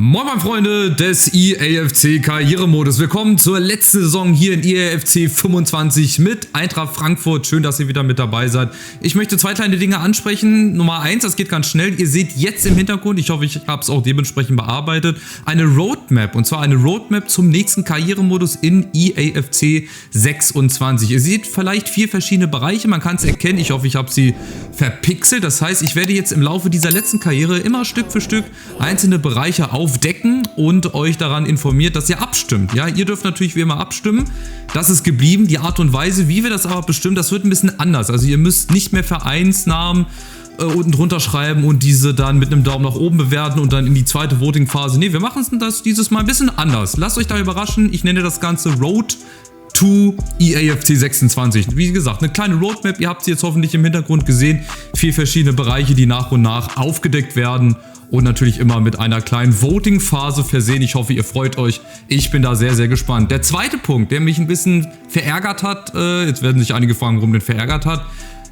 Moin meine Freunde des EAFC Karrieremodus. Willkommen zur letzten Saison hier in EAFC 25 mit Eintracht Frankfurt. Schön, dass ihr wieder mit dabei seid. Ich möchte zwei kleine Dinge ansprechen. Nummer 1, das geht ganz schnell. Ihr seht jetzt im Hintergrund, ich hoffe, ich habe es auch dementsprechend bearbeitet, eine Roadmap. Und zwar eine Roadmap zum nächsten Karrieremodus in EAFC 26. Ihr seht vielleicht 4 verschiedene Bereiche. Man kann es erkennen. Ich hoffe, ich habe sie verpixelt. Das heißt, ich werde jetzt im Laufe dieser letzten Karriere immer Stück für Stück einzelne Bereiche aufdecken und euch daran informiert, dass ihr abstimmt. Ja, ihr dürft natürlich wie immer abstimmen. Das ist geblieben. Die Art und Weise, wie wir das aber bestimmen, das wird ein bisschen anders. Also ihr müsst nicht mehr Vereinsnamen unten drunter schreiben und diese dann mit einem Daumen nach oben bewerten und dann in die zweite Voting-Phase. Ne, wir machen das dieses Mal ein bisschen anders. Lasst euch da überraschen. Ich nenne das Ganze Road to EAFC 26. Wie gesagt, eine kleine Roadmap. Ihr habt sie jetzt hoffentlich im Hintergrund gesehen. 4 verschiedene Bereiche, die nach und nach aufgedeckt werden. Und natürlich immer mit einer kleinen Voting-Phase versehen. Ich hoffe, ihr freut euch. Ich bin da sehr, sehr gespannt. Der zweite Punkt, der mich ein bisschen verärgert hat, jetzt werden sich einige fragen, warum den verärgert hat.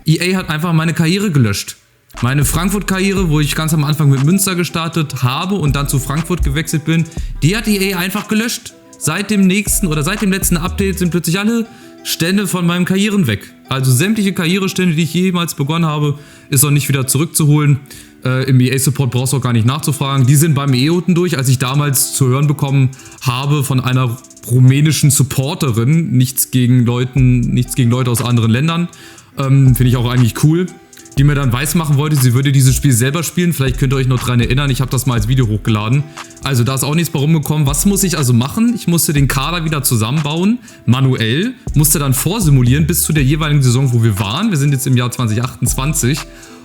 EA hat einfach meine Karriere gelöscht. Meine Frankfurt-Karriere, wo ich ganz am Anfang mit Münster gestartet habe und dann zu Frankfurt gewechselt bin, die hat EA einfach gelöscht. Seit dem letzten Update sind plötzlich alle Stände von meinem Karrieren weg. Also sämtliche Karrierestände, die ich jemals begonnen habe, ist auch nicht wieder zurückzuholen. Im EA-Support brauchst du auch gar nicht nachzufragen. Die sind beim EA unten durch, als ich damals zu hören bekommen habe von einer rumänischen Supporterin. Nichts gegen Leute aus anderen Ländern. Finde ich auch eigentlich cool. Die mir dann weismachen wollte, sie würde dieses Spiel selber spielen. Vielleicht könnt ihr euch noch dran erinnern, ich habe das mal als Video hochgeladen. Also da ist auch nichts bei rumgekommen. Was muss ich also machen? Ich musste den Kader wieder zusammenbauen, manuell. Musste dann vorsimulieren bis zu der jeweiligen Saison, wo wir waren. Wir sind jetzt im Jahr 2028.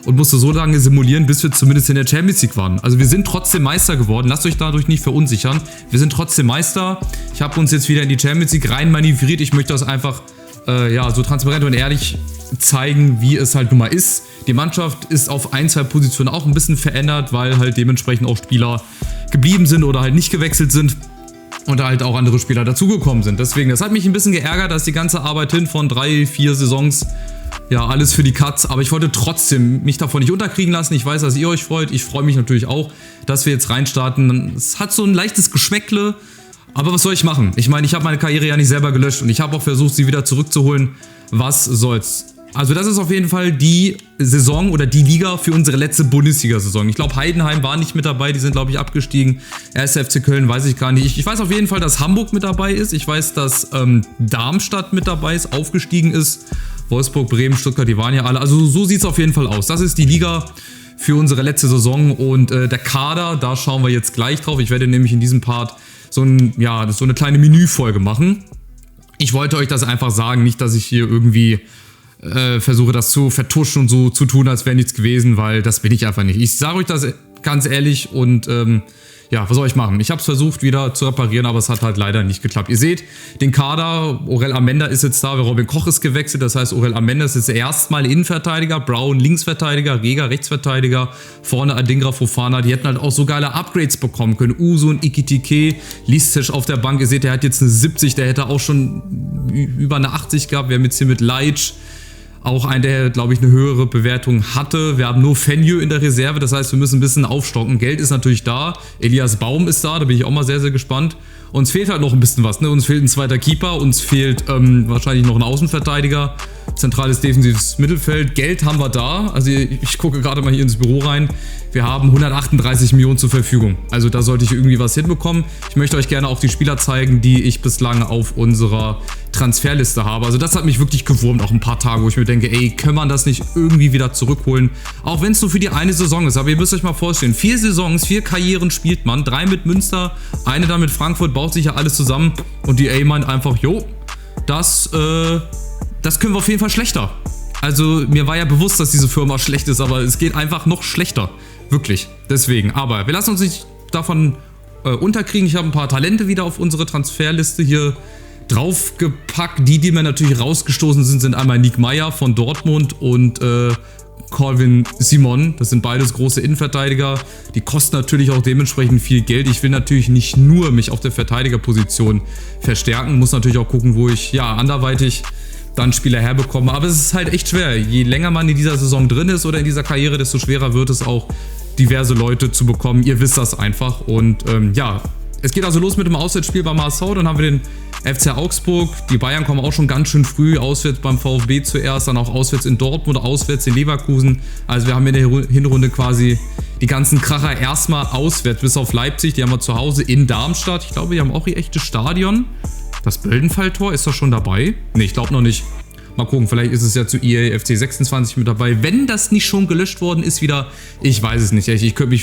Und musste so lange simulieren, bis wir zumindest in der Champions League waren. Also wir sind trotzdem Meister geworden. Lasst euch dadurch nicht verunsichern. Wir sind trotzdem Meister. Ich habe uns jetzt wieder in die Champions League rein manövriert. Ich möchte das einfach so transparent und ehrlich zeigen, wie es halt nun mal ist. Die Mannschaft ist auf 1-2 Positionen auch ein bisschen verändert, weil halt dementsprechend auch Spieler geblieben sind oder halt nicht gewechselt sind. Und da halt auch andere Spieler dazugekommen sind. Deswegen, das hat mich ein bisschen geärgert, dass die ganze Arbeit hin von 3-4 Saisons, ja, alles für die Katz. Aber ich wollte trotzdem mich davon nicht unterkriegen lassen. Ich weiß, dass ihr euch freut. Ich freue mich natürlich auch, dass wir jetzt reinstarten. Es hat so ein leichtes Geschmäckle. Aber was soll ich machen? Ich meine, ich habe meine Karriere ja nicht selber gelöscht. Und ich habe auch versucht, sie wieder zurückzuholen. Was soll's? Also das ist auf jeden Fall die Saison oder die Liga für unsere letzte Bundesliga-Saison. Ich glaube, Heidenheim war nicht mit dabei, die sind, glaube ich, abgestiegen. 1. FC Köln weiß ich gar nicht. Ich weiß auf jeden Fall, dass Hamburg mit dabei ist. Ich weiß, dass Darmstadt mit dabei ist, aufgestiegen ist. Wolfsburg, Bremen, Stuttgart, die waren ja alle. Also so sieht es auf jeden Fall aus. Das ist die Liga für unsere letzte Saison. Und der Kader, da schauen wir jetzt gleich drauf. Ich werde nämlich in diesem Part so eine kleine Menüfolge machen. Ich wollte euch das einfach sagen, nicht, dass ich hier irgendwie versuche das zu vertuschen und so zu tun, als wäre nichts gewesen, weil das bin ich einfach nicht. Ich sage euch das ganz ehrlich und ja, was soll ich machen? Ich habe es versucht wieder zu reparieren, aber es hat halt leider nicht geklappt. Ihr seht den Kader, Orel Amenda ist jetzt da, Robin Koch ist gewechselt, das heißt Orel Amenda ist jetzt erstmal Innenverteidiger, Brown Linksverteidiger, Rega Rechtsverteidiger, vorne Adingra Fofana, die hätten halt auch so geile Upgrades bekommen können. Uso und Ikitike, Listic auf der Bank, ihr seht, der hat jetzt eine 70, der hätte auch schon über eine 80 gehabt, wir haben jetzt hier mit Leitsch auch einen, der, glaube ich, eine höhere Bewertung hatte. Wir haben nur Fenjö in der Reserve, das heißt, wir müssen ein bisschen aufstocken. Geld ist natürlich da, Elias Baum ist da bin ich auch mal sehr, sehr gespannt. Uns fehlt halt noch ein bisschen was, ne? Uns fehlt ein zweiter Keeper, uns fehlt wahrscheinlich noch ein Außenverteidiger, zentrales defensives Mittelfeld. Geld haben wir da, also ich gucke gerade mal hier ins Büro rein. Wir haben 138 Millionen zur Verfügung, also da sollte ich irgendwie was hinbekommen. Ich möchte euch gerne auch die Spieler zeigen, die ich bislang auf unserer Transferliste habe. Also das hat mich wirklich gewurmt, auch ein paar Tage, wo ich mir denke, ey, kann man das nicht irgendwie wieder zurückholen? Auch wenn es nur für die eine Saison ist, aber ihr müsst euch mal vorstellen, 4 Saisons, 4 Karrieren spielt man, 3 mit Münster, eine dann mit Frankfurt, baut sich ja alles zusammen und die EA meint einfach, jo, das können wir auf jeden Fall schlechter. Also mir war ja bewusst, dass diese Firma schlecht ist, aber es geht einfach noch schlechter. Wirklich. Deswegen. Aber wir lassen uns nicht davon unterkriegen. Ich habe ein paar Talente wieder auf unsere Transferliste hier draufgepackt. Die mir natürlich rausgestoßen sind, sind einmal Nick Meyer von Dortmund und Calvin Simon. Das sind beides große Innenverteidiger. Die kosten natürlich auch dementsprechend viel Geld. Ich will natürlich nicht nur mich auf der Verteidigerposition verstärken. Muss natürlich auch gucken, wo ich ja anderweitig dann Spieler herbekommen. Aber es ist halt echt schwer. Je länger man in dieser Saison drin ist oder in dieser Karriere, desto schwerer wird es auch, diverse Leute zu bekommen. Ihr wisst das einfach. Und ja, es geht also los mit dem Auswärtsspiel bei Marseille. Dann haben wir den FC Augsburg. Die Bayern kommen auch schon ganz schön früh. Auswärts beim VfB zuerst, dann auch auswärts in Dortmund, auswärts in Leverkusen. Also wir haben in der Hinrunde quasi die ganzen Kracher erstmal auswärts, bis auf Leipzig. Die haben wir zu Hause in Darmstadt. Ich glaube, die haben auch ihr echtes Stadion. Das Böldenfalltor, ist das schon dabei? Ne, ich glaube noch nicht. Mal gucken, vielleicht ist es ja zu EA FC 26 mit dabei. Wenn das nicht schon gelöscht worden ist wieder, ich weiß es nicht. Ich könnte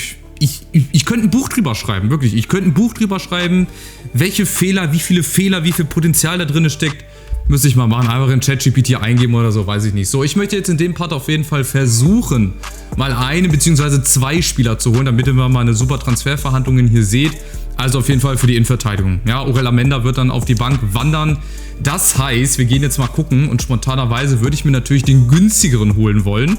ein Buch drüber schreiben, wirklich. Ich könnte ein Buch drüber schreiben, welche Fehler, wie viel Potenzial da drin steckt. Müsste ich mal machen, einfach in ChatGPT eingeben oder so, weiß ich nicht. So, ich möchte jetzt in dem Part auf jeden Fall versuchen, mal eine bzw. 2 Spieler zu holen, damit ihr mal eine super Transferverhandlungen hier seht. Also auf jeden Fall für die Innenverteidigung. Ja, Orel Amenda wird dann auf die Bank wandern. Das heißt, wir gehen jetzt mal gucken und spontanerweise würde ich mir natürlich den günstigeren holen wollen.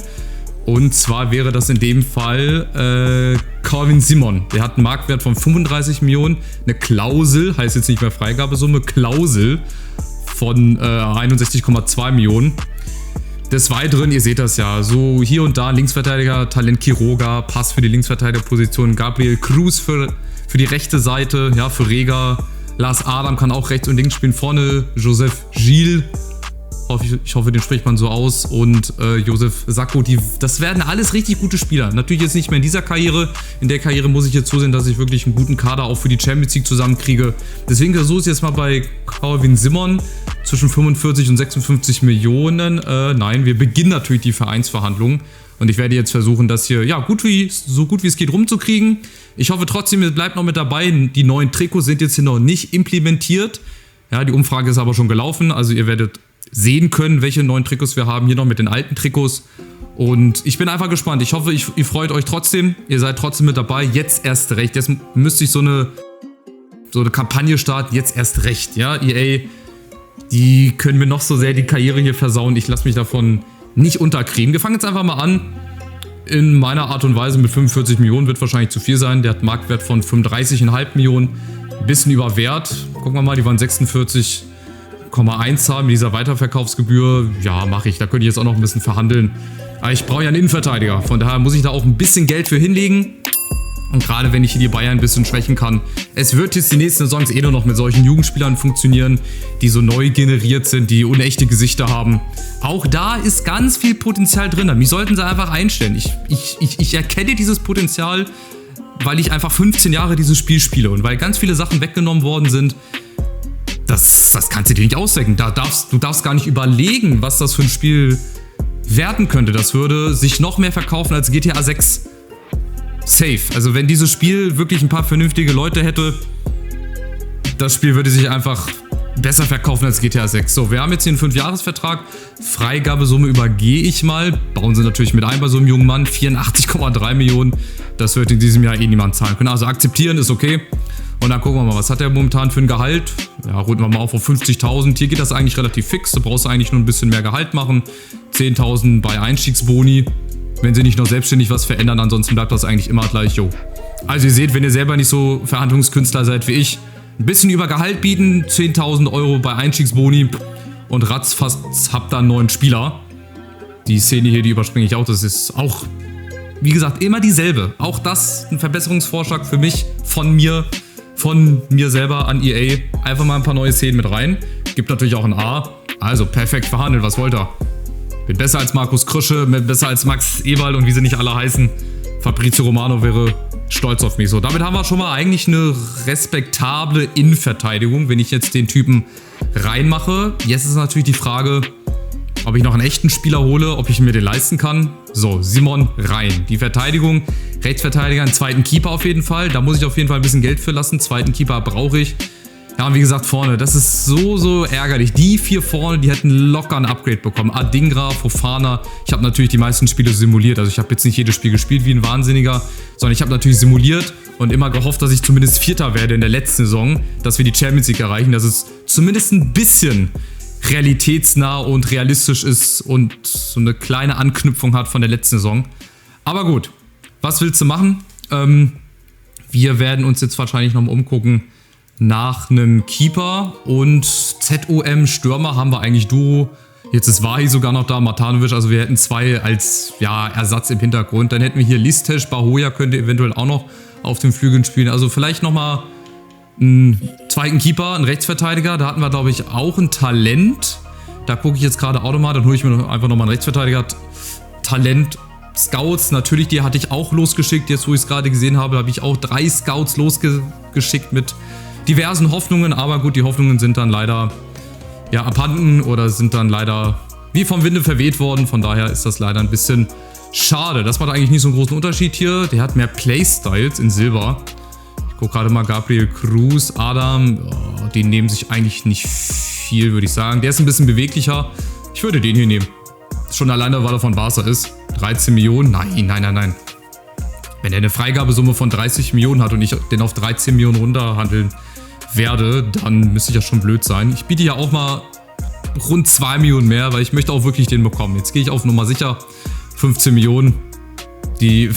Und zwar wäre das in dem Fall Calvin Simon. Der hat einen Marktwert von 35 Millionen, eine Klausel, heißt jetzt nicht mehr Freigabesumme, Klausel von 61,2 Millionen. Des Weiteren, ihr seht das ja, so hier und da Linksverteidiger, Talent Quiroga, Pass für die Linksverteidigerposition, Gabriel Cruz für die rechte Seite, ja, für Rega, Lars Adam kann auch rechts und links spielen, vorne Joseph Gilles, ich hoffe, den spricht man so aus, und Josef Sacco, das werden alles richtig gute Spieler. Natürlich jetzt nicht mehr in dieser Karriere. In der Karriere muss ich jetzt zusehen, dass ich wirklich einen guten Kader auch für die Champions League zusammenkriege. Deswegen versuche ich jetzt mal bei Calvin Simon zwischen 45 und 56 Millionen. Nein, wir beginnen natürlich die Vereinsverhandlungen. Und ich werde jetzt versuchen, das hier ja, so gut wie es geht rumzukriegen. Ich hoffe trotzdem, ihr bleibt noch mit dabei. Die neuen Trikots sind jetzt hier noch nicht implementiert. Ja, die Umfrage ist aber schon gelaufen. Also ihr werdet sehen können, welche neuen Trikots wir haben. Hier noch mit den alten Trikots. Und ich bin einfach gespannt. Ich hoffe, ihr freut euch trotzdem. Ihr seid trotzdem mit dabei. Jetzt erst recht. Jetzt müsste ich so eine Kampagne starten. Jetzt erst recht. Ja, EA, die können mir noch so sehr die Karriere hier versauen. Ich lasse mich davon nicht unterkriegen. Wir fangen jetzt einfach mal an. In meiner Art und Weise mit 45 Millionen wird wahrscheinlich zu viel sein. Der hat einen Marktwert von 35,5 Millionen. Ein bisschen über Wert. Gucken wir mal, die waren 46,1 haben mit dieser Weiterverkaufsgebühr. Ja, mache ich. Da könnte ich jetzt auch noch ein bisschen verhandeln. Aber ich brauche ja einen Innenverteidiger. Von daher muss ich da auch ein bisschen Geld für hinlegen. Und gerade wenn ich hier die Bayern ein bisschen schwächen kann. Es wird jetzt die nächsten Saisons nur noch mit solchen Jugendspielern funktionieren, die so neu generiert sind, die unechte Gesichter haben. Auch da ist ganz viel Potenzial drin. Mich sollten sie einfach einstellen. Ich erkenne dieses Potenzial, weil ich einfach 15 Jahre dieses Spiel spiele und weil ganz viele Sachen weggenommen worden sind. Das kannst du dir nicht ausdenken. Du darfst gar nicht überlegen, was das für ein Spiel werden könnte. Das würde sich noch mehr verkaufen als GTA 6. Safe. Also wenn dieses Spiel wirklich ein paar vernünftige Leute hätte, das Spiel würde sich einfach besser verkaufen als GTA 6. So, wir haben jetzt hier einen 5-Jahres-Vertrag. Freigabesumme übergehe ich mal. Bauen sie natürlich mit ein bei so einem jungen Mann. 84,3 Millionen. Das wird in diesem Jahr eh niemand zahlen können. Also akzeptieren ist okay. Und dann gucken wir mal, was hat er momentan für ein Gehalt? Ja, runden wir mal auf 50.000. Hier geht das eigentlich relativ fix. Du brauchst eigentlich nur ein bisschen mehr Gehalt machen. 10.000 bei Einstiegsboni. Wenn sie nicht noch selbstständig was verändern, ansonsten bleibt das eigentlich immer gleich, jo. Also ihr seht, wenn ihr selber nicht so Verhandlungskünstler seid wie ich, ein bisschen über Gehalt bieten, 10.000 Euro bei Einstiegsboni und ratzfatz habt dann einen neuen Spieler. Die Szene hier, die überspringe ich auch, das ist auch, wie gesagt, immer dieselbe. Auch das ein Verbesserungsvorschlag für mich, von mir selber an EA. Einfach mal ein paar neue Szenen mit rein. Gibt natürlich auch ein A. Also perfekt verhandelt, was wollt ihr? Bin besser als Markus Krösche, besser als Max Eberl und wie sie nicht alle heißen. Fabrizio Romano wäre stolz auf mich. So, damit haben wir schon mal eigentlich eine respektable Innenverteidigung, wenn ich jetzt den Typen reinmache. Jetzt ist natürlich die Frage, ob ich noch einen echten Spieler hole, ob ich mir den leisten kann. So, Simon rein. Die Verteidigung, Rechtsverteidiger, einen zweiten Keeper auf jeden Fall. Da muss ich auf jeden Fall ein bisschen Geld für lassen. Zweiten Keeper brauche ich. Ja, und wie gesagt, vorne, das ist so ärgerlich. Die 4 vorne, die hätten locker ein Upgrade bekommen. Adingra, Fofana. Ich habe natürlich die meisten Spiele simuliert. Also ich habe jetzt nicht jedes Spiel gespielt wie ein Wahnsinniger, sondern ich habe natürlich simuliert und immer gehofft, dass ich zumindest Vierter werde in der letzten Saison, dass wir die Champions League erreichen, dass es zumindest ein bisschen realitätsnah und realistisch ist und so eine kleine Anknüpfung hat von der letzten Saison. Aber gut, was willst du machen? Wir werden uns jetzt wahrscheinlich nochmal umgucken nach einem Keeper und ZOM Stürmer haben wir eigentlich Duo. Jetzt ist Wahi sogar noch da, Matanovic, also wir hätten 2 als ja, Ersatz im Hintergrund. Dann hätten wir hier Listesh, Bahoja könnte eventuell auch noch auf den Flügeln spielen. Also vielleicht nochmal einen zweiten Keeper, einen Rechtsverteidiger. Da hatten wir, glaube ich, auch ein Talent. Da gucke ich jetzt gerade auch nochmal, dann hole ich mir einfach nochmal einen Rechtsverteidiger. Talent, Scouts, natürlich, die hatte ich auch losgeschickt. Jetzt, wo ich es gerade gesehen habe, habe ich auch 3 Scouts losgeschickt mit diversen Hoffnungen. Aber gut, die Hoffnungen sind dann leider ja, abhanden oder sind dann leider wie vom Winde verweht worden. Von daher ist das leider ein bisschen schade. Das macht eigentlich nicht so einen großen Unterschied hier. Der hat mehr Playstyles in Silber. Ich gucke gerade mal, Gabriel Cruz, Adam, oh, die nehmen sich eigentlich nicht viel, würde ich sagen. Der ist ein bisschen beweglicher. Ich würde den hier nehmen. Schon alleine, weil er von Barca ist. 13 Millionen? Nein, nein, nein, nein. Wenn er eine Freigabesumme von 30 Millionen hat und ich den auf 13 Millionen runterhandeln werde, dann müsste ich ja schon blöd sein. Ich biete ja auch mal rund 2 Millionen mehr, weil ich möchte auch wirklich den bekommen. Jetzt gehe ich auf Nummer sicher. 15 Millionen. Die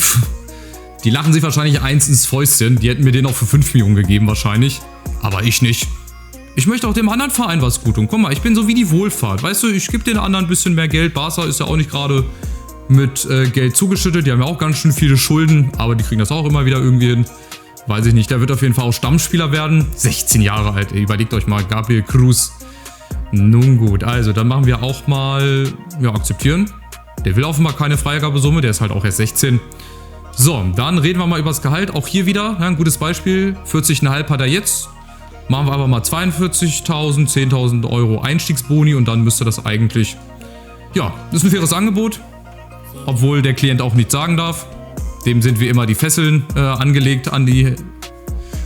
lachen sich wahrscheinlich eins ins Fäustchen. Die hätten mir den auch für 5 Millionen gegeben wahrscheinlich. Aber ich nicht. Ich möchte auch dem anderen Verein was gut tun. Guck mal, ich bin so wie die Wohlfahrt. Weißt du, ich gebe den anderen ein bisschen mehr Geld. Barca ist ja auch nicht gerade mit Geld zugeschüttet. Die haben ja auch ganz schön viele Schulden. Aber die kriegen das auch immer wieder irgendwie hin. Weiß ich nicht, der wird auf jeden Fall auch Stammspieler werden. 16 Jahre alt, ey. Überlegt euch mal, Gabriel Cruz. Nun gut, also dann machen wir auch mal, ja, akzeptieren. Der will offenbar keine Freigabesumme, der ist halt auch erst 16. So, dann reden wir mal über das Gehalt. Auch hier wieder, ja, ein gutes Beispiel. 40,5 hat er jetzt. Machen wir aber mal 42.000, 10.000 Euro Einstiegsboni und dann müsste das eigentlich, ja, das ist ein faires Angebot. Obwohl der Klient auch nichts sagen darf. Dem sind wie immer die Fesseln angelegt an die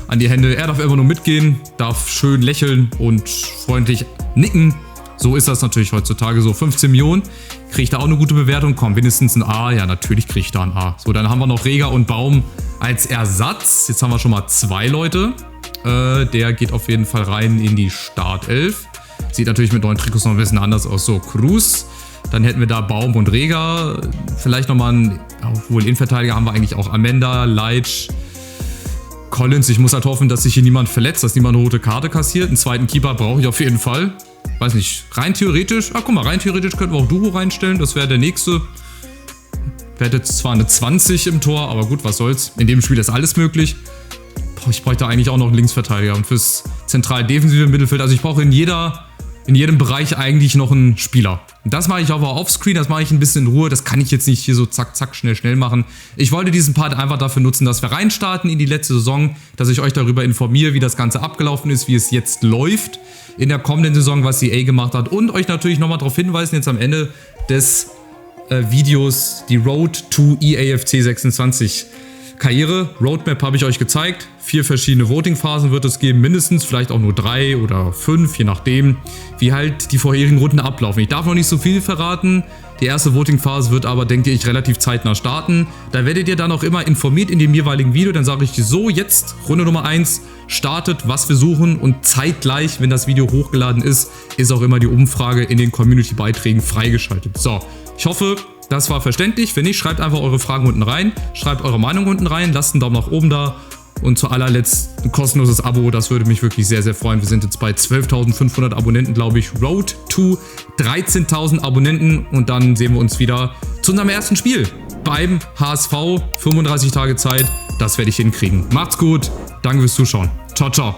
Hände. Er darf immer nur mitgehen, darf schön lächeln und freundlich nicken. So ist das natürlich heutzutage so. 15 Millionen, kriege ich da auch eine gute Bewertung? Komm, wenigstens ein A. Ja, natürlich kriege ich da ein A. So, dann haben wir noch Reger und Baum als Ersatz. Jetzt haben wir schon mal 2 Leute. Der geht auf jeden Fall rein in die Startelf. Sieht natürlich mit neuen Trikots noch ein bisschen anders aus. So, Cruz. Dann hätten wir da Baum und Reger. Vielleicht nochmal ein, obwohl Innenverteidiger haben wir eigentlich auch. Amenda, Leitsch, Collins. Ich muss halt hoffen, dass sich hier niemand verletzt, dass niemand eine rote Karte kassiert. Einen zweiten Keeper brauche ich auf jeden Fall. Weiß nicht, rein theoretisch. Guck mal, rein theoretisch könnten wir auch Duro reinstellen. Das wäre der nächste. Wäre jetzt zwar eine 20 im Tor, aber gut, was soll's. In dem Spiel ist alles möglich. Boah, ich bräuchte eigentlich auch noch einen Linksverteidiger. Und fürs zentral defensive Mittelfeld, also ich brauche in jedem Bereich eigentlich noch einen Spieler. Das mache ich aber offscreen, das mache ich ein bisschen in Ruhe. Das kann ich jetzt nicht hier so zack, zack, schnell machen. Ich wollte diesen Part einfach dafür nutzen, dass wir reinstarten in die letzte Saison, dass ich euch darüber informiere, wie das Ganze abgelaufen ist, wie es jetzt läuft in der kommenden Saison, was EA gemacht hat. Und euch natürlich nochmal darauf hinweisen, jetzt am Ende des Videos, die Road to EAFC 26 Karriere. Roadmap habe ich euch gezeigt. 4 verschiedene Voting-Phasen wird es geben, mindestens, vielleicht auch nur 3 oder 5, je nachdem, wie halt die vorherigen Runden ablaufen. Ich darf noch nicht so viel verraten. Die erste Voting-Phase wird aber, denke ich, relativ zeitnah starten. Da werdet ihr dann auch immer informiert in dem jeweiligen Video. Dann sage ich so, jetzt Runde Nummer 1 startet, was wir suchen, und zeitgleich, wenn das Video hochgeladen ist auch immer die Umfrage in den Community-Beiträgen freigeschaltet. So, ich hoffe, das war verständlich. Wenn nicht, schreibt einfach eure Fragen unten rein. Schreibt eure Meinung unten rein. Lasst einen Daumen nach oben da. Und zu allerletzt ein kostenloses Abo. Das würde mich wirklich sehr, sehr freuen. Wir sind jetzt bei 12.500 Abonnenten, glaube ich. Road to 13.000 Abonnenten. Und dann sehen wir uns wieder zu unserem ersten Spiel beim HSV. 35 Tage Zeit. Das werde ich hinkriegen. Macht's gut. Danke fürs Zuschauen. Ciao, ciao.